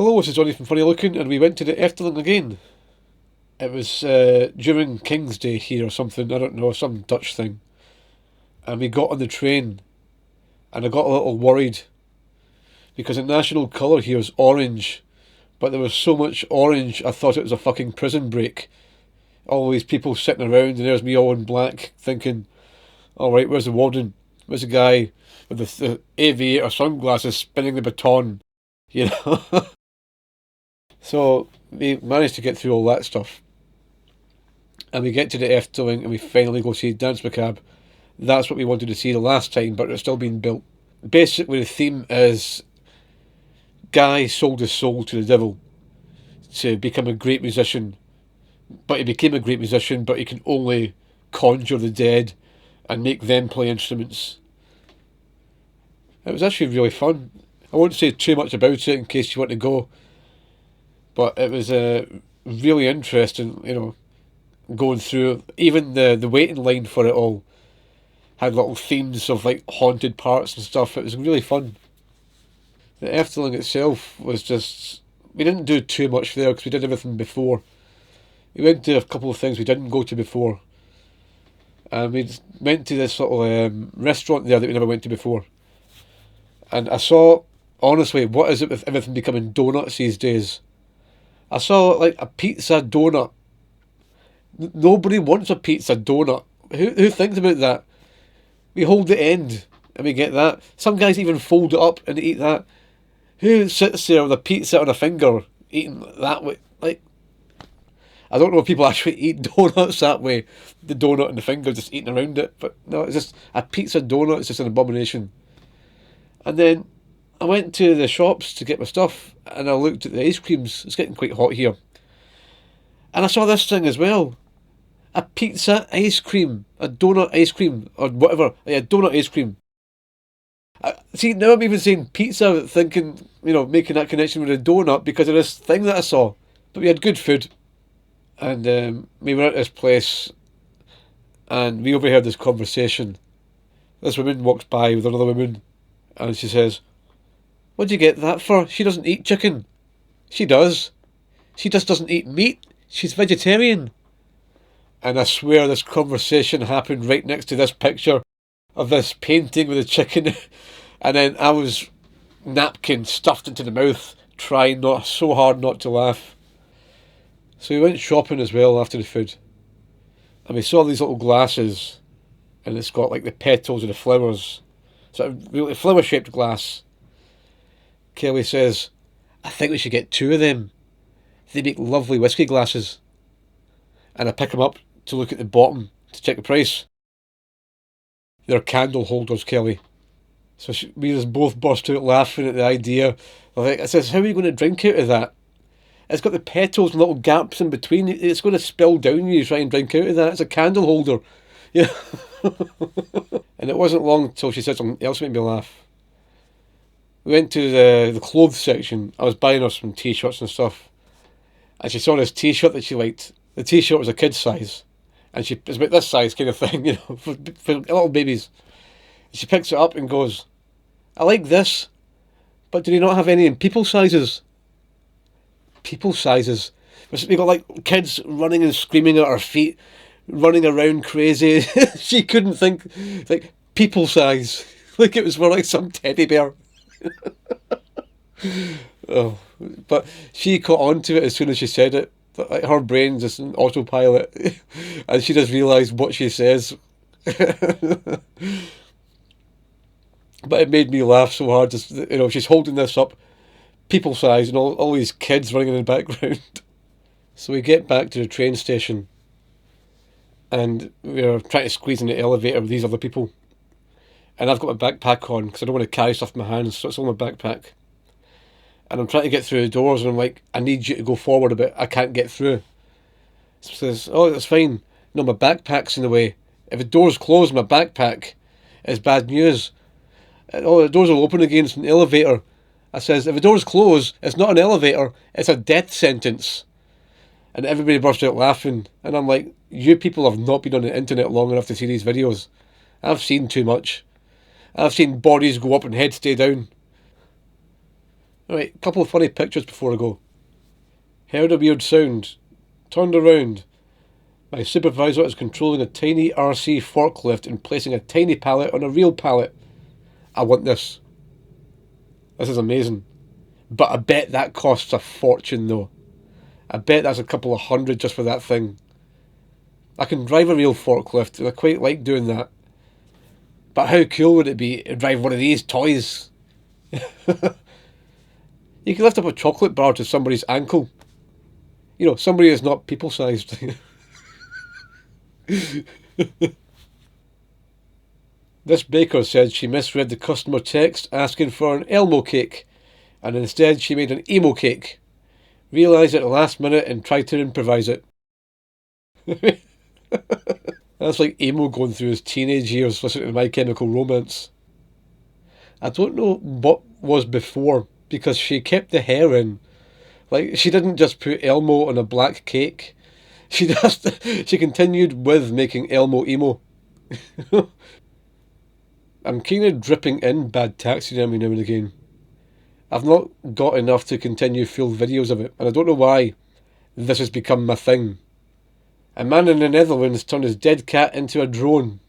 Hello, this is Johnny from Funny Looking, and we went to the Efteling again. It was during King's Day here or something, I don't know, some Dutch thing. And we got on the train, and I got a little worried because the national colour here is orange, but there was so much orange I thought it was a fucking prison break. All these people sitting around, and there's me all in black, thinking, alright, where's the warden? Where's the guy with the aviator sunglasses spinning the baton? You know? So we managed to get through all that stuff. And we get to the Efteling and we finally go see Dance Macabre. That's what we wanted to see the last time, but it's still being built. Basically, the theme is Guy sold his soul to the devil to become a great musician. But he became a great musician, but he can only conjure the dead and make them play instruments. It was actually really fun. I won't say too much about it in case you want to go, but it was really interesting, going through. Even the waiting line for it all had little themes of like haunted parts and stuff. It was really fun. The Efteling itself was just, we didn't do too much there because we did everything before. We went to a couple of things we didn't go to before, and we went to this little restaurant there that we never went to before. And I saw, honestly, what is it with everything becoming donuts these days? I saw like a pizza donut. Nobody wants a pizza donut. Who thinks about that? We hold the end and we get that. Some guys even fold it up and eat that. Who sits there with a pizza on a finger eating that way? Like, I don't know if people actually eat donuts that way. The donut and the finger just eating around it. But no, it's just a pizza donut. It's just an abomination. And then I went to the shops to get my stuff and I looked at the ice creams. It's getting quite hot here. And I saw this thing as well. A pizza ice cream. A donut ice cream. Or whatever. Yeah, donut ice cream. See, now I'm even saying pizza, thinking, making that connection with a donut because of this thing that I saw. But we had good food. And we were at this place and we overheard this conversation. This woman walks by with another woman and she says, "What'd you get that for? She doesn't eat chicken." She does. She just doesn't eat meat. She's vegetarian. And I swear this conversation happened right next to this picture of this painting with a chicken. And then I was napkin stuffed into the mouth, trying not so hard not to laugh. So we went shopping as well after the food. And we saw these little glasses. And it's got like the petals of the flowers. So really flower shaped glass. Kelly says, "I think we should get two of them. They make lovely whiskey glasses." And I pick them up to look at the bottom to check the price. They're candle holders, Kelly. So we just both burst out laughing at the idea. I says, "How are you going to drink out of that? It's got the petals and little gaps in between. It's going to spill down you try and drink out of that. It's a candle holder." Yeah. And it wasn't long until she said something else that made me laugh. We went to the clothes section. I was buying her some t-shirts and stuff. And she saw this t-shirt that she liked. The t-shirt was a kid's size. And it's about this size kind of thing, for little babies. She picks it up and goes, "I like this, but do they not have any in people sizes?" People sizes. We got like kids running and screaming at her feet, running around crazy. She couldn't think, like, people size. Like it was for like some teddy bear. Oh, but she caught on to it as soon as she said it. Like her brain's just an autopilot, and she just realised what she says. But it made me laugh so hard. Just she's holding this up, people size, and all these kids running in the background. So we get back to the train station, and we're trying to squeeze in the elevator with these other people. And I've got my backpack on because I don't want to carry stuff in my hands, so it's all my backpack. And I'm trying to get through the doors, and I'm like, "I need you to go forward a bit. I can't get through." So she says, "Oh, that's fine. No, my backpack's in the way. If the door's closed, my backpack is bad news. Oh, the doors will open again. It's an elevator." I says, "If the door's closed, it's not an elevator. It's a death sentence." And everybody burst out laughing. And I'm like, you people have not been on the internet long enough to see these videos. I've seen too much. I've seen bodies go up and heads stay down. Alright, couple of funny pictures before I go. Heard a weird sound. Turned around. My supervisor is controlling a tiny RC forklift and placing a tiny pallet on a real pallet. I want this. This is amazing. But I bet that costs a fortune though. I bet that's a couple of $100 just for that thing. I can drive a real forklift and I quite like doing that. But how cool would it be to drive one of these toys? You can lift up a chocolate bar to somebody's ankle. You know, somebody is not people-sized. This baker said she misread the customer text asking for an Elmo cake, and instead she made an emo cake. Realised it at the last minute and tried to improvise it. That's like emo going through his teenage years listening to My Chemical Romance. I don't know what was before, because she kept the hair in. Like, she didn't just put Elmo on a black cake. She continued with making Elmo emo. I'm kind of dripping in bad taxidermy now and again. I've not got enough to continue full videos of it, and I don't know why this has become my thing. A man in the Netherlands turned his dead cat into a drone.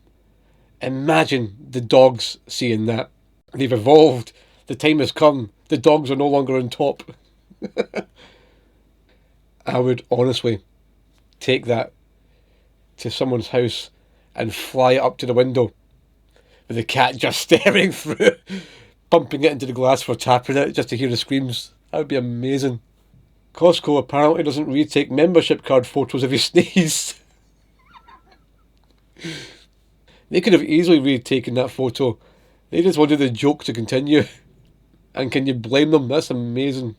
Imagine the dogs seeing that. They've evolved. The time has come. The dogs are no longer on top. I would honestly take that to someone's house and fly it up to the window with the cat just staring through, bumping it into the glass for tapping it just to hear the screams. That would be amazing. Costco apparently doesn't retake membership card photos if you sneeze. They could have easily retaken that photo. They just wanted the joke to continue. And can you blame them? That's amazing.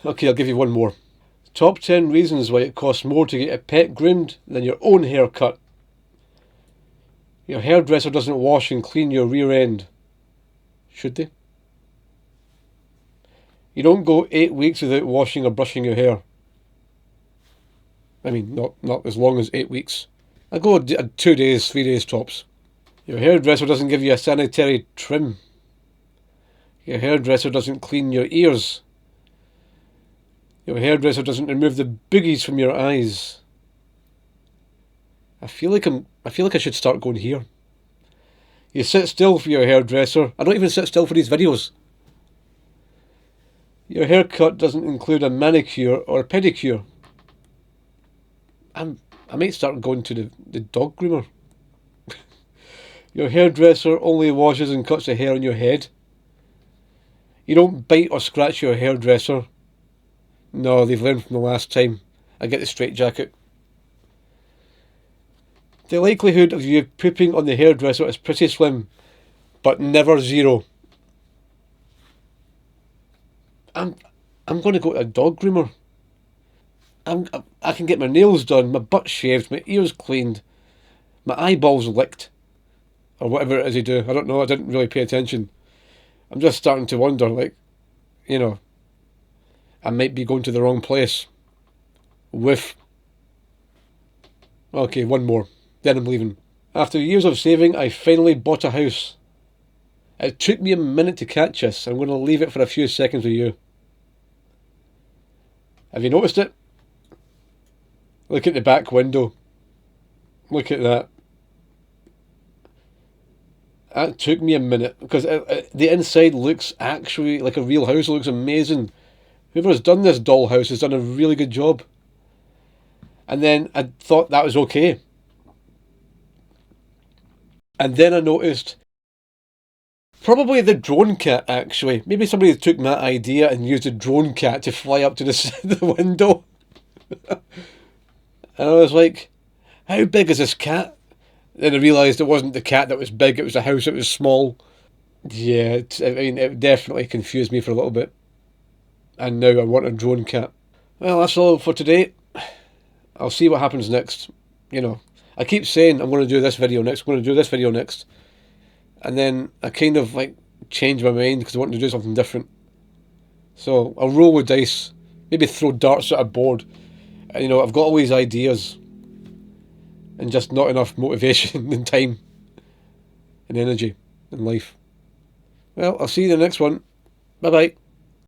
Okay, I'll give you one more. Top 10 reasons why it costs more to get a pet groomed than your own hair cut. Your hairdresser doesn't wash and clean your rear end. Should they? You don't go 8 weeks without washing or brushing your hair. I mean, not as long as 8 weeks. I go 2 days, 3 days tops. Your hairdresser doesn't give you a sanitary trim. Your hairdresser doesn't clean your ears. Your hairdresser doesn't remove the boogies from your eyes. I feel like I should start going here. You sit still for your hairdresser. I don't even sit still for these videos. Your haircut doesn't include a manicure or a pedicure. I might start going to the dog groomer. Your hairdresser only washes and cuts the hair on your head. You don't bite or scratch your hairdresser. No, they've learned from the last time. I get the straitjacket. The likelihood of you pooping on the hairdresser is pretty slim, but never zero. I'm going to go to a dog groomer. I can get my nails done, my butt shaved, my ears cleaned, my eyeballs licked, or whatever it is you do. I don't know. I didn't really pay attention. I'm just starting to wonder, like, you know, I might be going to the wrong place. Whiff. Okay, one more. Then I'm leaving. After years of saving, I finally bought a house. It took me a minute to catch this. I'm going to leave it for a few seconds with you. Have you noticed it? Look at the back window. Look at that. That took me a minute because the inside looks actually like a real house. It looks amazing. Whoever's done this dollhouse has done a really good job. And then I thought that was okay. And then I noticed probably the drone cat, actually. Maybe somebody took my idea and used a drone cat to fly up to the window. And I was like, how big is this cat? Then I realised it wasn't the cat that was big, it was the house that was small. Yeah, it definitely confused me for a little bit. And now I want a drone cat. Well, that's all for today. I'll see what happens next. You know, I keep saying I'm going to do this video next, I'm going to do this video next. And then I kind of like change my mind because I want to do something different. So I'll roll with dice, maybe throw darts at a board. And you know, I've got all these ideas and just not enough motivation and time and energy in life. Well, I'll see you in the next one. Bye bye.